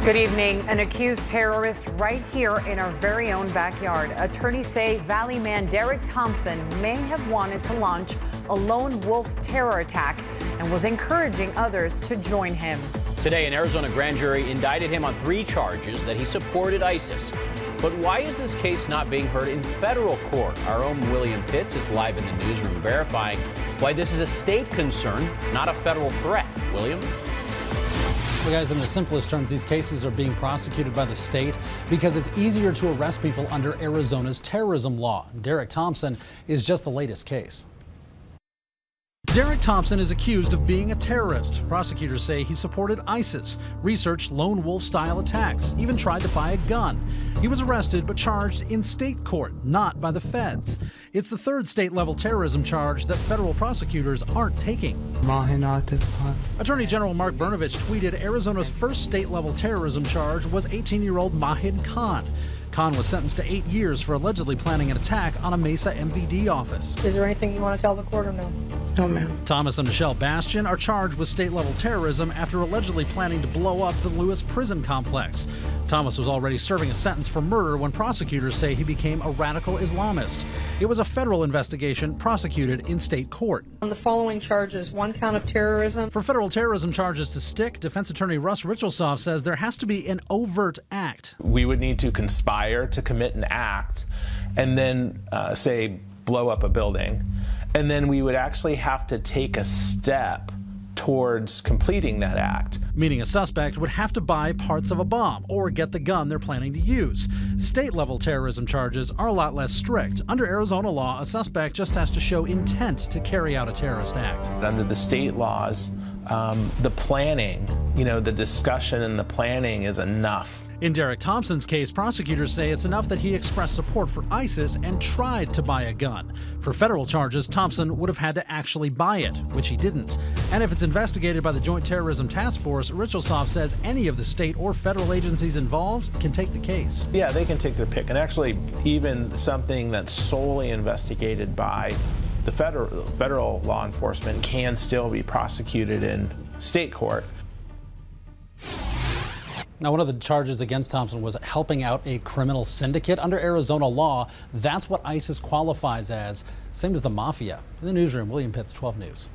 Good evening. An accused terrorist right here in our very own backyard. Attorneys say Valley man Derek Thompson may have wanted to launch a lone wolf terror attack and was encouraging others to join him. Today, an Arizona grand jury indicted him on 3 charges that he supported ISIS. But why is this case not being heard in federal court? Our own William Pitts is live in the newsroom verifying why this is a state concern, not a federal threat. William? Well, guys, in the simplest terms, these cases are being prosecuted by the state because it's easier to arrest people under Arizona's terrorism law. Derek Thompson is just the latest case. Derek Thompson is accused of being a terrorist. Prosecutors say he supported ISIS, researched lone wolf-style attacks, even tried to buy a gun. He was arrested but charged in state court, not by the feds. It's the 3rd state-level terrorism charge that federal prosecutors aren't taking. Attorney General Mark Brnovich tweeted Arizona's first state-level terrorism charge was 18-year-old Mahid Khan. Khan was sentenced to 8 years for allegedly planning an attack on a Mesa MVD office. Is there anything you want to tell the court or no? No, ma'am. Thomas and Michelle Bastian are charged with state-level terrorism after allegedly planning to blow up the Lewis prison complex. Thomas was already serving a sentence for murder when prosecutors say he became a radical Islamist. It was a federal investigation prosecuted in state court. On the following charges, 1 count of terrorism. For federal terrorism charges to stick, defense attorney Russ Richelsoph says there has to be an overt act. We would need to conspire to commit an act and then, say, blow up a building. And then we would actually have to take a step towards completing that act. Meaning a suspect would have to buy parts of a bomb or get the gun they're planning to use. State-level terrorism charges are a lot less strict. Under Arizona law, a suspect just has to show intent to carry out a terrorist act. Under the state laws, the planning, the discussion and the planning is enough. In Derek Thompson's case, prosecutors say it's enough that he expressed support for ISIS and tried to buy a gun. For federal charges, Thompson would have had to actually buy it, which he didn't. And if it's investigated by the Joint Terrorism Task Force, Richelsoph says any of the state or federal agencies involved can take the case. Yeah, they can take their pick. And actually, even something that's solely investigated by the federal law enforcement can still be prosecuted in state court. Now, one of the charges against Thompson was helping out a criminal syndicate. Under Arizona law, that's what ISIS qualifies as, same as the mafia. In the newsroom, William Pitts, 12 News.